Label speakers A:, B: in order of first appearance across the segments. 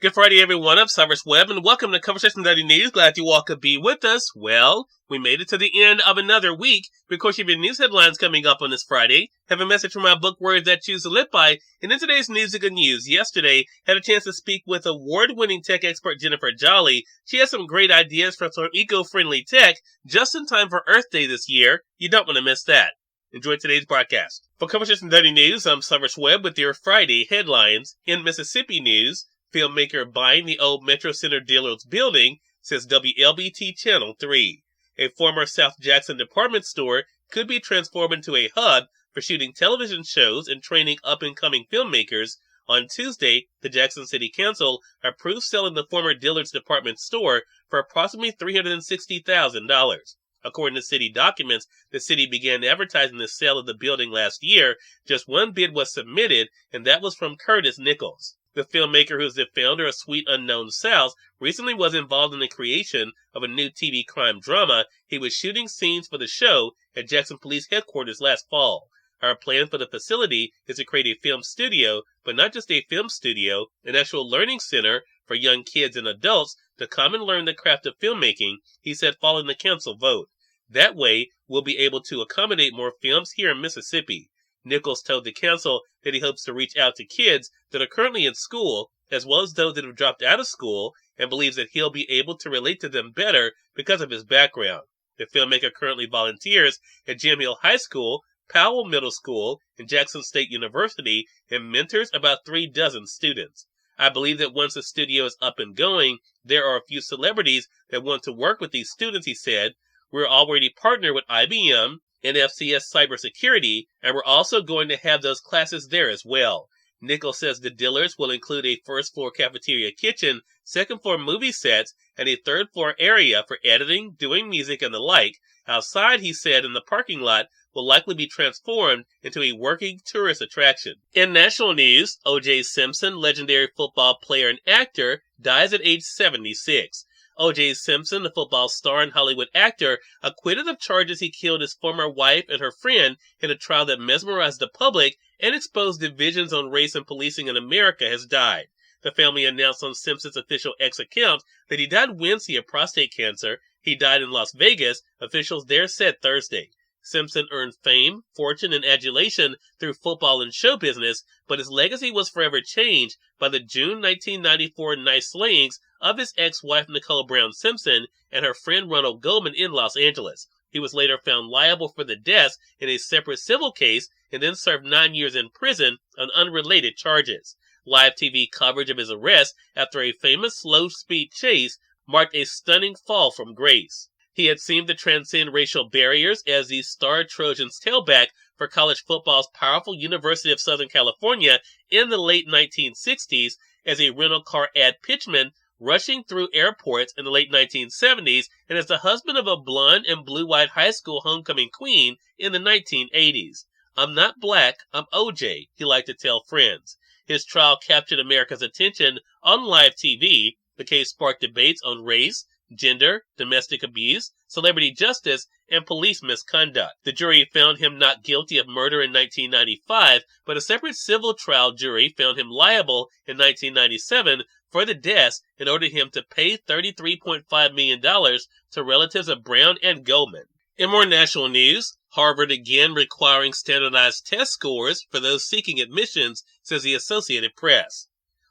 A: Good Friday, everyone. I'm Cyrus Webb, and welcome to Conversation Dirty News. Glad you all could be with us. Well, we made it to the end of another week. Of course, you have your news headlines coming up on this Friday. Have a message from our book, Words That Choose to Live By. And in today's News of Good News, yesterday, had a chance to speak with award-winning tech expert Jennifer Jolly. She has some great ideas for some eco-friendly tech just in time for Earth Day this year. You don't want to miss that. Enjoy today's broadcast. For Conversation Dirty News, I'm Cyrus Webb with your Friday headlines. In Mississippi news, filmmaker buying the old Metro Center dealer's building, says WLBT Channel 3. A former South Jackson department store could be transformed into a hub for shooting television shows and training up-and-coming filmmakers. On Tuesday, the Jackson City Council approved selling the former Dillard's department store for approximately $360,000. According to city documents, the city began advertising the sale of the building last year. Just one bid was submitted, and that was from Curtis Nichols. The filmmaker, who is the founder of Sweet Unknown South, recently was involved in the creation of a new TV crime drama. He was shooting scenes for the show at Jackson Police Headquarters last fall. Our plan for the facility is to create a film studio, but not just a film studio, an actual learning center for young kids and adults to come and learn the craft of filmmaking, he said following the council vote. That way, we'll be able to accommodate more films here in Mississippi. Nichols told the council that he hopes to reach out to kids that are currently in school, as well as those that have dropped out of school, and believes that he'll be able to relate to them better because of his background. The filmmaker currently volunteers at Jim Hill High School, Powell Middle School, and Jackson State University, and mentors about 36 students. I believe that once the studio is up and going, there are a few celebrities that want to work with these students, he said. We're already partnered with IBM, and FCS Cybersecurity, and we're also going to have those classes there as well. Nichols says the Dillards will include a first-floor cafeteria kitchen, second-floor movie sets, and a third-floor area for editing, doing music, and the like. Outside, he said, in the parking lot, will likely be transformed into a working tourist attraction. In national news, O.J. Simpson, legendary football player and actor, dies at age 76. O.J. Simpson, the football star and Hollywood actor, acquitted of charges he killed his former wife and her friend in a trial that mesmerized the public and exposed divisions on race and policing in America, has died. The family announced on Simpson's official X account that he died Wednesday of prostate cancer. He died in Las Vegas, officials there said Thursday. Simpson earned fame, fortune, and adulation through football and show business, but his legacy was forever changed by the June 1994 knife slayings of his ex-wife Nicole Brown Simpson and her friend Ronald Goldman in Los Angeles. He was later found liable for the deaths in a separate civil case and then served 9 years in prison on unrelated charges. Live TV coverage of his arrest after a famous slow-speed chase marked a stunning fall from grace. He had seemed to transcend racial barriers as the Star Trojans tailback for college football's powerful University of Southern California in the late 1960s as a rental car ad pitchman rushing through airports in the late 1970s, and as the husband of a blonde and blue-eyed high school homecoming queen in the 1980s. I'm not black, I'm OJ, he liked to tell friends. His trial captured America's attention on live TV. The case sparked debates on race, gender, domestic abuse, celebrity justice, and police misconduct. The jury found him not guilty of murder in 1995, but a separate civil trial jury found him liable in 1997 for the deaths and ordered him to pay $33.5 million to relatives of Brown and Goldman. In more national news, Harvard again requiring standardized test scores for those seeking admissions, says the Associated Press.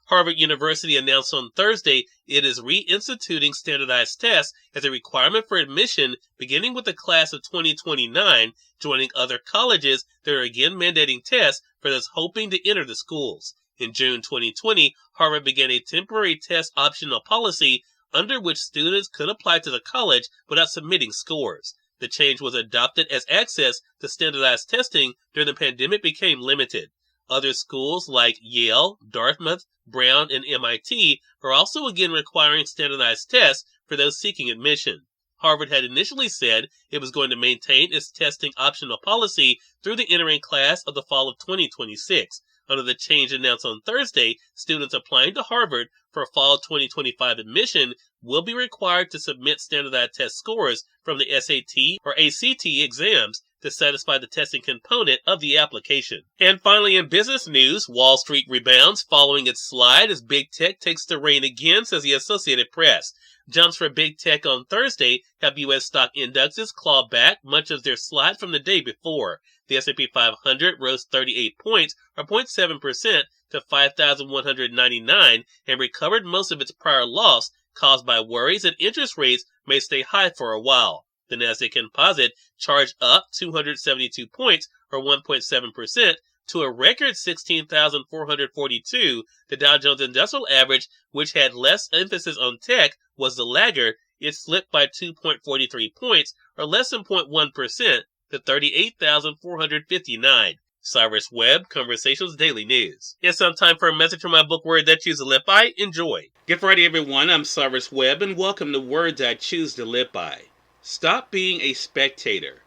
A: Harvard University announced on Thursday it is reinstituting standardized tests as a requirement for admission beginning with the class of 2029, joining other colleges that are again mandating tests for those hoping to enter the schools. In June 2020, Harvard began a temporary test optional policy under which students could apply to the college without submitting scores. The change was adopted as access to standardized testing during the pandemic became limited. Other schools like Yale, Dartmouth, Brown, and MIT are also again requiring standardized tests for those seeking admission. Harvard had initially said it was going to maintain its testing optional policy through the entering class of the fall of 2026. Under the change announced on Thursday, students applying to Harvard for fall 2025 admission will be required to submit standardized test scores from the SAT or ACT exams to satisfy the testing component of the application. And finally, in business news, Wall Street rebounds following its slide as big tech takes the reign again, says the Associated Press. Jumps for big tech on Thursday have U.S. stock indexes claw back much of their slide from the day before. The S&P 500 rose 38 points, or 0.7%, to 5,199 and recovered most of its prior loss caused by worries that interest rates may stay high for a while. The Nasdaq Composite charged up 272 points, or 1.7%, to a record 16,442. The Dow Jones Industrial Average, which had less emphasis on tech, was the laggard. It slipped by 2.43 points, or less than 0.1%, to 38,459. Cyrus Webb, Conversations Daily News. It's some time for a message from my book, Word That Choose to Live By. Enjoy. Get ready, everyone. I'm Cyrus Webb, and welcome to Words I Choose to Live By. Stop being a spectator.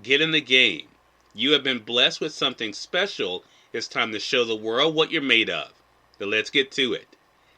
A: Get in the game. You have been blessed with something special. It's time to show the world what you're made of. So let's get to it.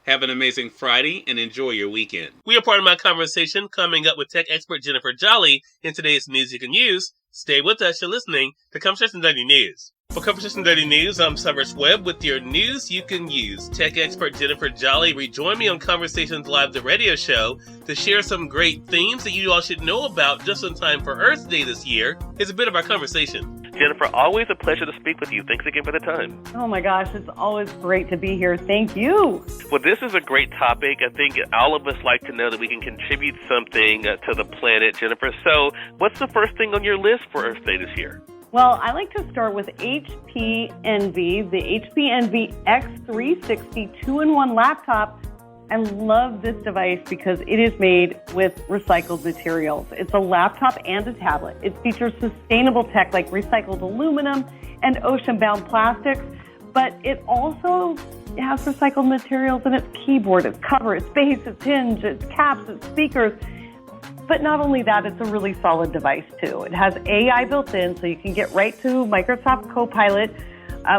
A: Have an amazing Friday and enjoy your weekend. We are part of my conversation coming up with tech expert Jennifer Jolly in today's News You Can Use. Stay with us. You're listening to Conversation Daily News. For Conversation Daily News, I'm Cyrus Webb with your News You Can Use. Tech expert Jennifer Jolly rejoined me on Conversations Live, the radio show, to share some great themes that you all should know about just in time for Earth Day this year. It's a bit of our conversation.
B: Jennifer, always a pleasure to speak with you. Thanks again for the time.
C: Oh my gosh, it's always great to be here. Thank you.
B: Well, this is a great topic. I think all of us like to know that we can contribute something to the planet, Jennifer. So what's the first thing on your list for Earth Day this year?
C: Well, I like to start with HP Envy, the HP Envy X360 2-in-1 laptop. I love this device because it is made with recycled materials. It's a laptop and a tablet. It features sustainable tech like recycled aluminum and ocean-bound plastics, but it also has recycled materials in its keyboard, its cover, its base, its hinge, its caps, its speakers. But not only that, it's a really solid device too. It has AI built in, so you can get right to Microsoft Copilot,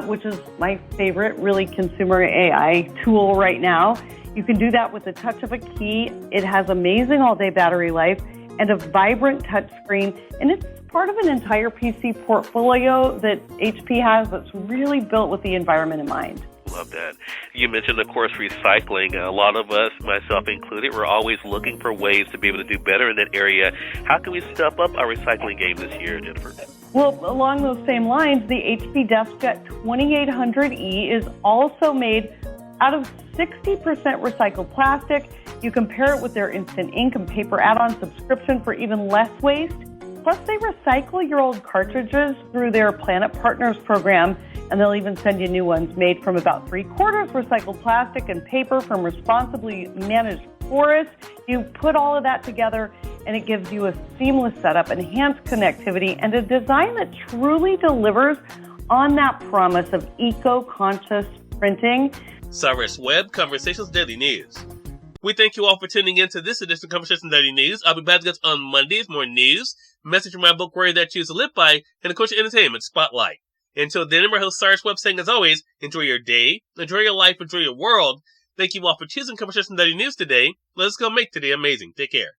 C: which is my favorite really consumer AI tool right now. You can do that with the touch of a key. It has amazing all-day battery life and a vibrant touchscreen, and it's part of an entire PC portfolio that HP has that's really built with the environment in mind.
B: Love that. You mentioned, of course, recycling. A lot of us, myself included, we're always looking for ways to be able to do better in that area. How can we step up our recycling game this year, Jennifer?
C: Well, along those same lines, the HP DeskJet 2800E is also made out of 60% recycled plastic. You can pair it with their instant ink and paper add-on subscription for even less waste. Plus, they recycle your old cartridges through their Planet Partners program, and they'll even send you new ones made from about 3/4 recycled plastic and paper from responsibly managed forests. You put all of that together, and it gives you a seamless setup, enhanced connectivity, and a design that truly delivers on that promise of eco-conscious printing.
A: Cyrus Webb, Conversations Daily News. We thank you all for tuning in to this edition of Conversations Daily News. I'll be back with us on Mondays, more news, message from my book, Word That Choose to Live By, and of course, your entertainment spotlight. Until then, I'm your host, Cyrus Webb, saying as always, enjoy your day, enjoy your life, enjoy your world. Thank you all for choosing Conversations Daily News today. Let's go make today amazing. Take care.